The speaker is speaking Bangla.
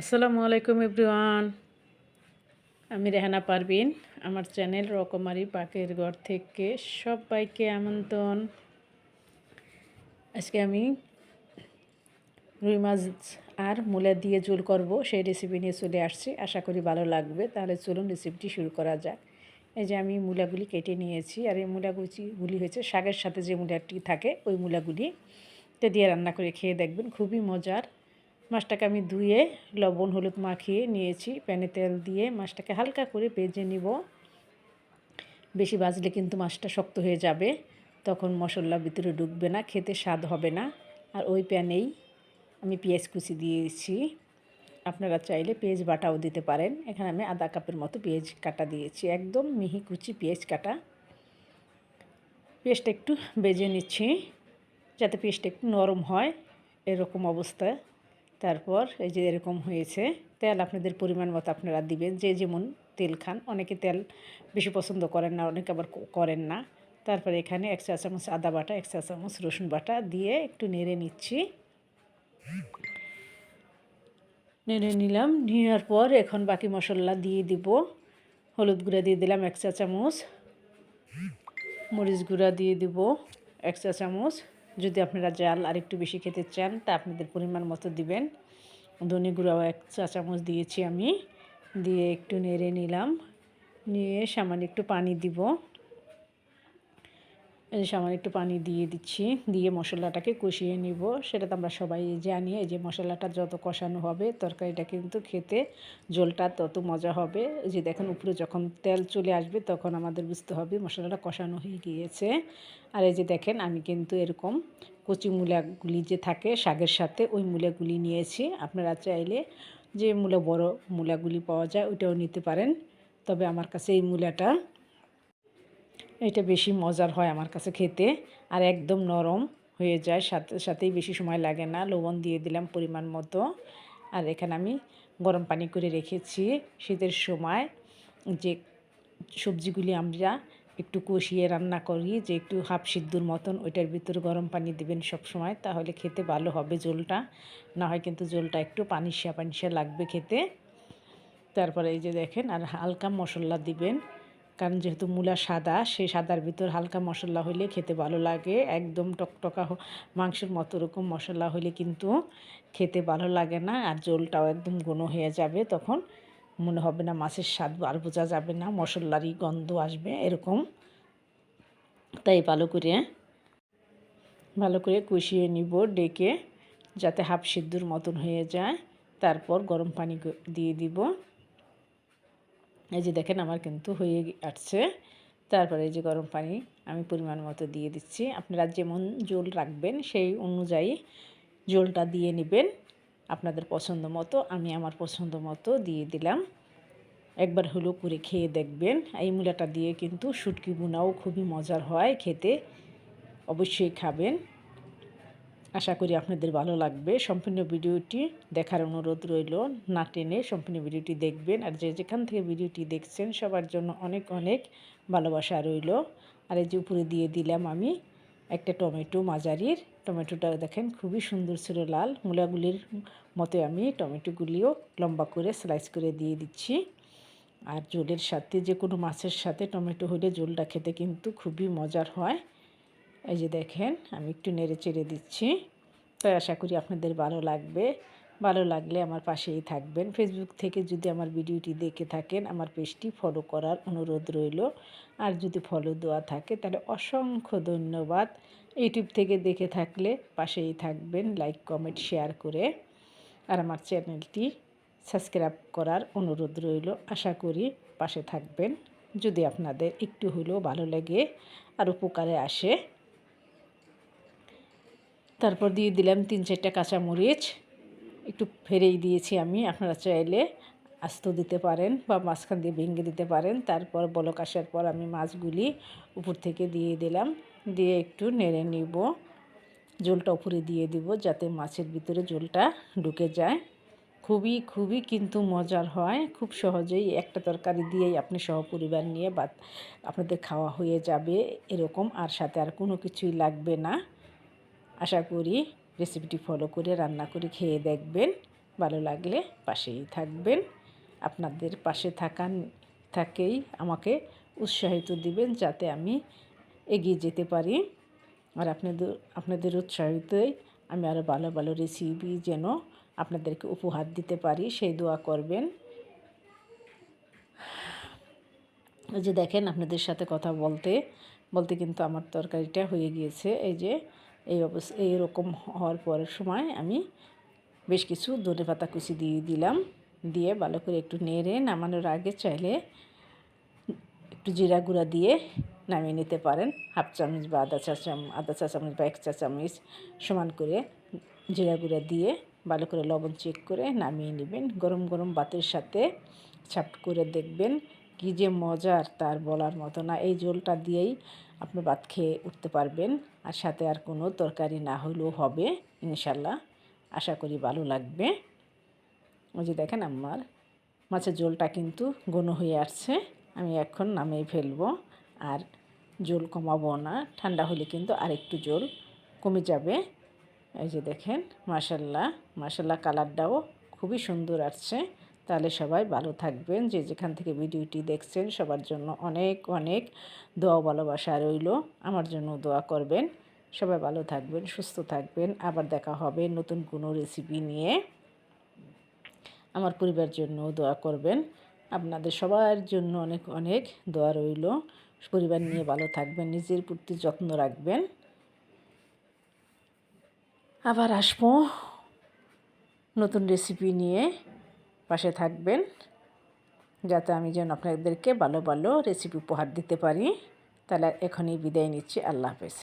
আসসালামু আলাইকুম এভরিওয়ান। আমি রেহানা পারভিন। আমার চ্যানেল রকমারি পাকের ঘর থেকে সবাইকে আমন্ত্রণ। আজকে আমি রুই মাছ আর মূলা দিয়ে ঝোল করব, সেই রেসিপি নিয়ে চলে আসছি। আশা করি ভালো লাগবে। তাহলে চলুন রেসিপিটি শুরু করা যাক। এই যে আমি মূলাগুলি কেটে নিয়েছি, আর এই মূলাগুলি হয়েছে শাকের সাথে যে মূলাটি থাকে ওই মূলাগুলি তো দিয়ে রান্না করে খেয়ে দেখবেন, খুবই মজার। মাছটাকে আমি ধুয়ে লবণ হলুদ মাখিয়ে নিয়েছি। প্যানে তেল দিয়ে মাছটাকে হালকা করে ভেজে নিব। বেশি ভাজলে কিন্তু মাছটা শক্ত হয়ে যাবে, তখন মশলা ভিতরে ঢুকবে না, খেতে স্বাদ হবে না। আর ওই প্যানেই আমি পেঁয়াজ কুচি দিয়েছি। আপনারা চাইলে পেঁয়াজ বাটাও দিতে পারেন। এখানে আমি আধা কাপের মতো পেঁয়াজ কাটা দিয়েছি, একদম মিহি কুচি পেঁয়াজ কাটা। পেঁয়াজটা একটু ভেজে নিচ্ছি যাতে পেঁয়াজটা একটু নরম হয়, এরকম অবস্থায়। তারপর এই যে এরকম হয়েছে। তেল আপনাদের পরিমাণ মতো আপনারা দিবেন, যে যেমন তেল খান। অনেকে তেল বেশি পছন্দ করেন না, অনেকে আবার করেন না। তারপরে এখানে 1 চা চামচ আদা বাটা, 1 চা চামচ রসুন বাটা দিয়ে একটু নেড়ে নিচ্ছি। নেড়ে নিলাম, নেওয়ার পর এখন বাকি মশলা দিয়ে দিব। হলুদ গুঁড়া দিয়ে দিলাম 1 চা চামচ, মরিচ গুঁড়া দিয়ে দিব 1 চা চামচ। যদি আপনারা জাল আর একটু বেশি খেতে চান তা আপনাদের পরিমাণ মতো দিবেন। ধনে গুঁড়াও 1 চা চামচ দিয়েছি আমি। দিয়ে একটু নেড়ে নিলাম, নিয়ে সামান্য একটু পানি দিব। সামান্য একটু পানি দিয়ে দিচ্ছি, দিয়ে মশলাটাকে কষিয়ে নিব। সেটা তো আমরা সবাই জানি, এই যে মশলাটা যত কষানো হবে তরকারিটা কিন্তু খেতে ঝোলটা তত মজা হবে। যে দেখেন উপরে যখন তেল চলে আসবে তখন আমাদের বুঝতে হবে মশলাটা কষানো হয়ে গিয়েছে। আর এই যে দেখেন আমি কিন্তু এরকম কচি মূলাগুলি যে থাকে শাকের সাথে ওই মূলাগুলি নিয়েছি। আপনারা চাইলে যে মূলা বড় মূলাগুলি পাওয়া যায় ওইটাও নিতে পারেন, তবে আমার কাছে এই মূলাটা এটা বেশি মজার হয় আমার কাছে খেতে। আর একদম নরম হয়ে যায়, সাথে সাথেই বেশি সময় লাগে না। লবণ দিয়ে দিলাম পরিমাণ মতো। আর এখানে আমি গরম পানি করে রেখেছি। শীতের সময় যে সবজিগুলি আমরা একটু কষিয়ে রান্না করি, যে একটু হাফ সিদ্ধর মতন, ওইটার ভিতরে গরম পানি দিবেন সব সময়, তাহলে খেতে ভালো হবে ঝোলটা। না হয় কিন্তু ঝোলটা একটু পানিশা পানিশা লাগবে খেতে। তারপরে এই যে দেখেন, আর হালকা মশলা দিবেন, কারণ যেহেতু মূলা সাদা, সেই সাদার ভিতর হালকা মশলা হইলে খেতে ভালো লাগে। একদম টকটকা মাংসের মতো ওরকম মশলা হইলে কিন্তু খেতে ভালো লাগে না, আর ঝোলটাও একদম ঘন হয়ে যাবে। তখন মনে হবে না মাছের স্বাদ, আর বোঝা যাবে না, মশলারই গন্ধ আসবে এরকম। তাই ভালো করে কষিয়ে নিব ডেকে, যাতে হাফ সিদ্ধর মতন হয়ে যায়। তারপর গরম পানি দিয়ে দিব। এই যে দেখেন আমার কিন্তু হয়ে আসছে। তারপরে এই যে গরম পানি আমি পরিমাণ মতো দিয়ে দিচ্ছি। আপনারা যেমন ঝোল রাখবেন সেই অনুযায়ী ঝোলটা দিয়ে নেবেন আপনাদের পছন্দ মতো। আমি আমার পছন্দ মতো দিয়ে দিলাম। একবার হলো করে খেয়ে দেখবেন। এই মূলাটা দিয়ে কিন্তু শুটকি ভুনাও খুবই মজার হয় খেতে, অবশ্যই খাবেন। আশা করি আপনাদের ভালো লাগবে। সম্পূর্ণ ভিডিওটি দেখার অনুরোধ রইল, না টেনে সম্পূর্ণ ভিডিওটি দেখবেন। আর যে যেখান থেকে ভিডিওটি দেখছেন সবার জন্য অনেক অনেক ভালোবাসা রইল। আর এই যে উপরে দিয়ে দিলাম আমি একটা টমেটো, মাঝারির টমেটোটা দেখেন খুবই সুন্দর ছিল, লাল মূলাগুলির মতো। আমি টমেটোগুলিও লম্বা করে স্লাইস করে দিয়ে দিচ্ছি। আর ঝোলের সাথে যে কোনো মাছের সাথে টমেটো হলে ঝোলটা খেতে কিন্তু খুবই মজার হয়। এই যে দেখেন আমি একটু নেড়ে চেড়ে দিচ্ছি। তাই আশা করি আপনাদের ভালো লাগবে। ভালো লাগলে আমার পাশেই থাকবেন। ফেসবুক থেকে যদি আমার ভিডিওটি দেখে থাকেন আমার পেজটি ফলো করার অনুরোধ রইল। আর যদি ফলো দেওয়া থাকে তাহলে অসংখ্য ধন্যবাদ। ইউটিউব থেকে দেখে থাকলে পাশেই থাকবেন, লাইক কমেন্ট শেয়ার করে। আর আমার চ্যানেলটি সাবস্ক্রাইব করার অনুরোধ রইল। আশা করি পাশে থাকবেন, যদি আপনাদের একটু হলেও ভালো লাগে আর উপকারে আসে। তারপর দিয়ে দিলাম 3-4টা কাঁচামরিচ, একটু ফেরেই দিয়েছি আমি। আপনারা চাইলে আস্ত দিতে পারেন বা মাঝখান দিয়ে ভেঙে দিতে পারেন। তারপর বলক আসার পর আমি মাছগুলি উপর থেকে দিয়ে দিলাম, দিয়ে একটু নেড়ে নিব। ঝোলটা উপরে দিয়ে দিব যাতে মাছের ভিতরে ঝোলটা ঢুকে যায়। খুবই খুবই কিন্তু মজার হয়। খুব সহজেই একটা তরকারি দিয়েই আপনি সহপরিবার নিয়ে আপনাদের খাওয়া হয়ে যাবে এরকম, আর সাথে আর কোনো কিছুই লাগবে না। আশা করি রেসিপিটি ফলো করে রান্না করে খেয়ে দেখবেন। ভালো লাগলে পাশেই থাকবেন। আপনাদের পাশে থাকেই আমাকে উৎসাহিত দিবেন যাতে আমি এগিয়ে যেতে পারি। আর আপনাদের উৎসাহিতই আমি আরও ভালো ভালো রেসিপি যেন আপনাদেরকে উপহার দিতে পারি সেই দোয়া করবেন। এই যে দেখেন, আপনাদের সাথে কথা বলতে বলতে কিন্তু আমার তরকারিটা হয়ে গিয়েছে। এই যে এইরকম হওয়ার পরের সময় আমি বেশ কিছু ধনেপাতা কুচি দিয়ে দিলাম। দিয়ে ভালো করে একটু নেড়ে নামানোর আগে চাইলে একটু জিরা গুঁড়া দিয়ে নামিয়ে নিতে পারেন। হাফ চামচ বা আধা চা চামচ বা 1 চা চামচ সমান করে জিরা গুঁড়া দিয়ে ভালো করে লবণ চেক করে নামিয়ে নেবেন। গরম গরম ভাতের সাথে ছাপ করে দেখবেন কী যে মজার, তার বলার মতো না। এই ঝোলটা দিয়েই আপনি ভাত খেয়ে উঠতে পারবেন, আর সাথে আর কোনো তরকারি না হলেও হবে ইনশাল্লাহ। আশা করি ভালো লাগবে। ওই যে দেখেন, আমার মাছের ঝোলটা কিন্তু ঘন হয়ে আসছে। আমি এখন নামিয়ে ফেলবো, আর ঝোল কমাবো না। ঠান্ডা হলে কিন্তু আরেকটু ঝোল কমে যাবে। এই যে দেখেন, মাশাল্লাহ কালারটাও খুবই সুন্দর আসছে। তাহলে সবাই ভালো থাকবেন। যে যেখান থেকে ভিডিওটি দেখছেন সবার জন্য অনেক অনেক দোয়া ভালোবাসা রইল। আমার জন্য দোয়া করবেন। সবাই ভালো থাকবেন, সুস্থ থাকবেন। আবার দেখা হবে নতুন কোনো রেসিপি নিয়ে। আমার পরিবার জন্য দোয়া করবেন। আপনাদের সবার জন্য অনেক অনেক দোয়া রইল। পরিবার নিয়ে ভালো থাকবেন, নিজের প্রতি যত্ন রাখবেন। আবার আসবো নতুন রেসিপি নিয়ে। পাশে থাকবেন যাতে আমি যেন আপনাদেরকে ভালো ভালো রেসিপি উপহার দিতে পারি। তাহলে এখনই বিদায় নিচ্ছি। আল্লাহ হাফেজ।